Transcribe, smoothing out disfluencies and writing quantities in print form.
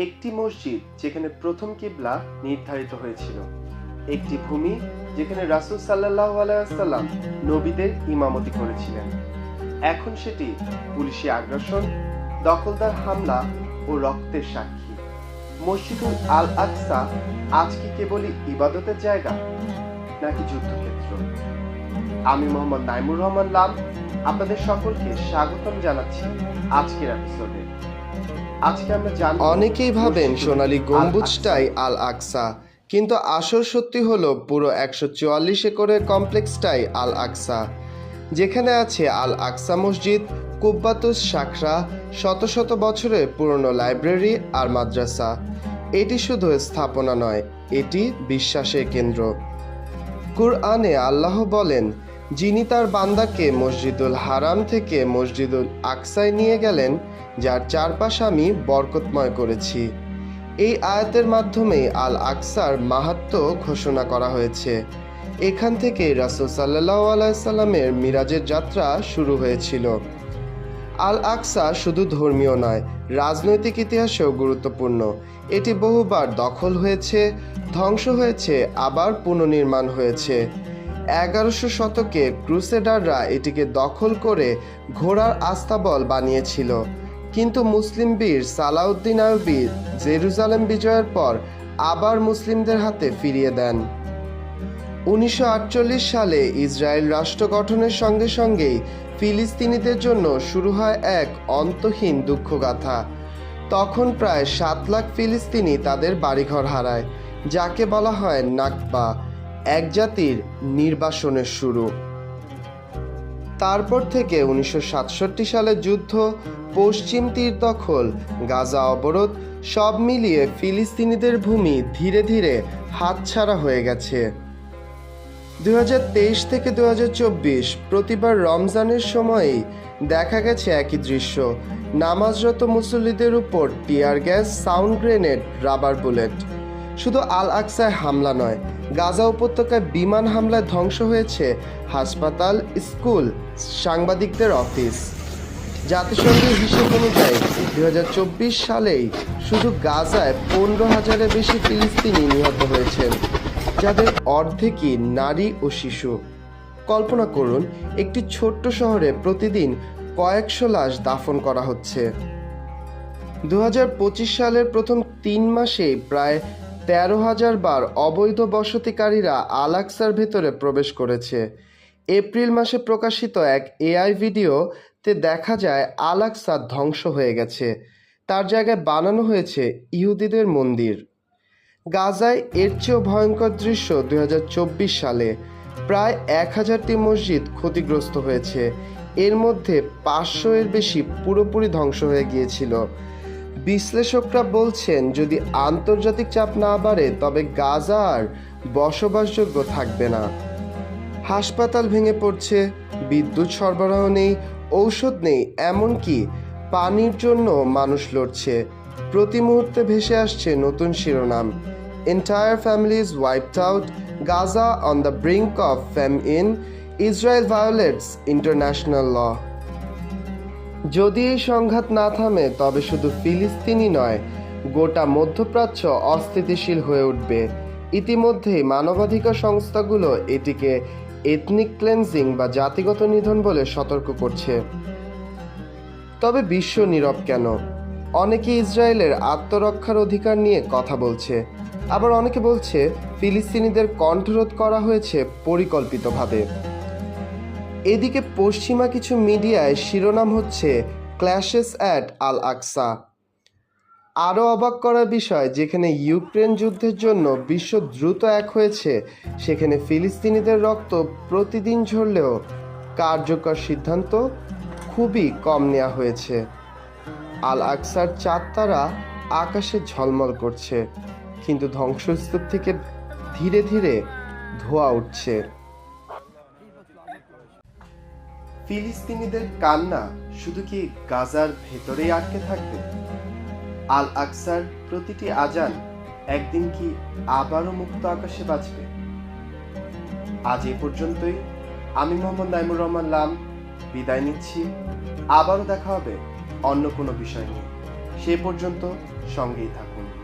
একটি মসজিদ যেখানে প্রথম কিবলা নির্ধারিত হয়েছিল, একটি ভূমি যেখানে রাসূল সাল্লাল্লাহু আলাইহি ওয়াসাল্লাম নবীদের ইমামতি করেছিলেন। এখন সেটি পুলিশি আগ্রাসন, দখলদার হামলা ও রক্তের সাক্ষী। মসজিদুল আল আকসা আজ কি কেবলই ইবাদতের জায়গা নাকি যুদ্ধক্ষেত্র? আমি মোহাম্মদ নাইমুর রহমান লাম আপনাদের সকলকে স্বাগতম জানাচ্ছি আজকের এপিসোডে। আজকে আমরা জানব, অনেকেই ভাবেন সোনালী গম্বুজটাই আল আকসা, কিন্তু আসল সত্যি হলো পুরো 144 একরের কমপ্লেক্সটাই আল আকসা, যেখানে আছে আল আকসা মসজিদ, কুব্বাতুস সাখরা, শত শত বছরের পুরনো লাইব্রেরি আর মাদ্রাসা। এটি শুধু স্থাপনা নয়, এটি বিশ্বাসের কেন্দ্র। কুরআনে আল্লাহ বলেন, যিনি তার বান্দাকে মসজিদুল হারাম থেকে মসজিদুল আকসায় নিয়ে গেলেন, যার চারপাশ আমি বরকতময় করেছি। এই আয়াতের মাধ্যমে আল আকসার মাহাত্ম্য ঘোষণা করা হয়েছে। এখান থেকে রাসূল সাল্লাল্লাহু আলাইহি সাল্লামের মিরাজের যাত্রা শুরু হয়েছিল। আল আকসা শুধু ধর্মীয় নয়, রাজনৈতিক ইতিহাসেও গুরুত্বপূর্ণ। এটি বহুবার দখল হয়েছে, ধ্বংস হয়েছে, আবার পুনর্নির্মাণ হয়েছে। 1100 শতকে ক্রুসেডাররা এটিকে দখল করে ঘোড়ার আস্তাবল বানিয়েছিল, কিন্তু মুসলিম বীর সালাউদ্দিন আইয়ুবী জেরুজালেম বিজয়ের পর আবার মুসলিমদের হাতে ফিরিয়ে দেন। 1948 সালে ইসরায়েল রাষ্ট্র গঠনের সঙ্গে সঙ্গেই ফিলিস্তিনিদের জন্য শুরু হয় এক অন্তহীন দুঃখগাথা। তখন প্রায় 7 লাখ ফিলিস্তিনি তাদের বাড়িঘর হারায়, যাকে বলা হয় নাকবা, এক জাতির নির্বাসনের শুরু। তারপর থেকে 1967 সালের যুদ্ধ, পশ্চিম তীর দখল, গাজা অবরোধ, সব মিলিয়ে ফিলিস্তিনিদের ভূমি ধীরে ধীরে হাতছাড়া হয়ে গেছে। 2023 থেকে 2024 প্রতিবার রমজানের সময়েই দেখা গেছে একই দৃশ্য। নামাজরত মুসল্লিদের উপর tear gas, sound grenade, rubber bullet. শুধু আল আকসায় হামলা নয়, গাজা উপত্যকায় বিমান হামলায় ধ্বংস হয়েছে হাসপাতাল, স্কুল, সাংবাদিকদের অফিস। জাতিসংঘের হিসেব অনুযায়ী 2024 সালেই শুধু গাজায় 15,000-এর বেশি ফিলিস্তিনি নিহত হয়েছেন, যাদের অর্ধেকই নারী ও শিশু। কল্পনা করুন, একটি ছোট্ট শহরে প্রতিদিন কয়েকশো লাশ দাফন করা হচ্ছে। 2025 সালের প্রথম 3 মাসে প্রায় 13,000 বার অবৈধ বসতিকারীরা আল আকসার ভেতরে প্রবেশ করেছে। এপ্রিল মাসে প্রকাশিত এক এআই ভিডিওতে দেখা যায় আল আকসা ধ্বংস হয়ে গেছে, তার জায়গায় বানানো হয়েছে ইহুদিদের মন্দির। গাজায় এর চেয়েও ভয়ঙ্কর দৃশ্য 2024 সালে প্রায় 1000টি মসজিদ ক্ষতিগ্রস্ত হয়েছে, এর মধ্যে 500-এর বেশি পুরোপুরি ধ্বংস হয়ে গিয়েছিল। বিশ্লেষকরা বলছেন, যদি আন্তর্জাতিক চাপ না বাড়ে তবে গাজা আর বসবাসযোগ্য থাকবে না। হাসপাতাল ভেঙে পড়ছে, বিদ্যুৎ সরবরাহ নেই, ঔষধ নেই, এমনকি পানির জন্য মানুষ লড়ছে। প্রতি মুহূর্তে ভেসে আসছে নতুন শিরোনাম, entire families wiped out, Gaza on the brink of famine, Israel violates international law. যদি এই সংঘাত না থামে তবে শুধু ফিলিস্তিনি নয়, গোটা মধ্যপ্রাচ্য অস্থিতিশীল হয়ে উঠবে। ইতিমধ্যেই মানবাধিকার সংস্থাগুলো এটিকে এথনিক ক্লেন্সিং বা জাতিগত নিধন বলে সতর্ক করছে। তবে বিশ্ব নীরব কেন? অনেকে ইসরায়েলের আত্মরক্ষার অধিকার নিয়ে কথা বলছে, আবার অনেকে বলছে ফিলিস্তিনিদের কণ্ঠরোধ করা হয়েছে পরিকল্পিতভাবে। এদিকে পশ্চিমা কিছু মিডিয়ায় শিরোনাম হচ্ছে ক্ল্যাশেস অ্যাট আল আকসা। আরও অবাক করার বিষয়, যেখানে ইউক্রেন যুদ্ধের জন্য বিশ্ব দ্রুত এক হয়েছে, সেখানে ফিলিস্তিনিদের রক্ত প্রতিদিন ঝরলেও কার্যকর সিদ্ধান্ত খুবই কম নেওয়া হয়েছে। আল আকসার চাঁদ তারা আকাশে ঝলমল করছে, কিন্তু ধ্বংসস্তূপ থেকে ধীরে ধীরে ধোঁয়া উঠছে। ফিলিস্তিনিদের কান্না শুধু কি গাজার ভেতরেই আটকে থাকবে? আল আকসার প্রতিটি আজান একদিন কি আবারও মুক্ত আকাশে বাজবে? আজ এ পর্যন্তই। আমি মোহাম্মদ নাইমুর রহমান লাম বিদায় নিচ্ছি। আবারও দেখা হবে অন্য কোনো বিষয় নিয়ে। সে পর্যন্ত সঙ্গেই থাকুন।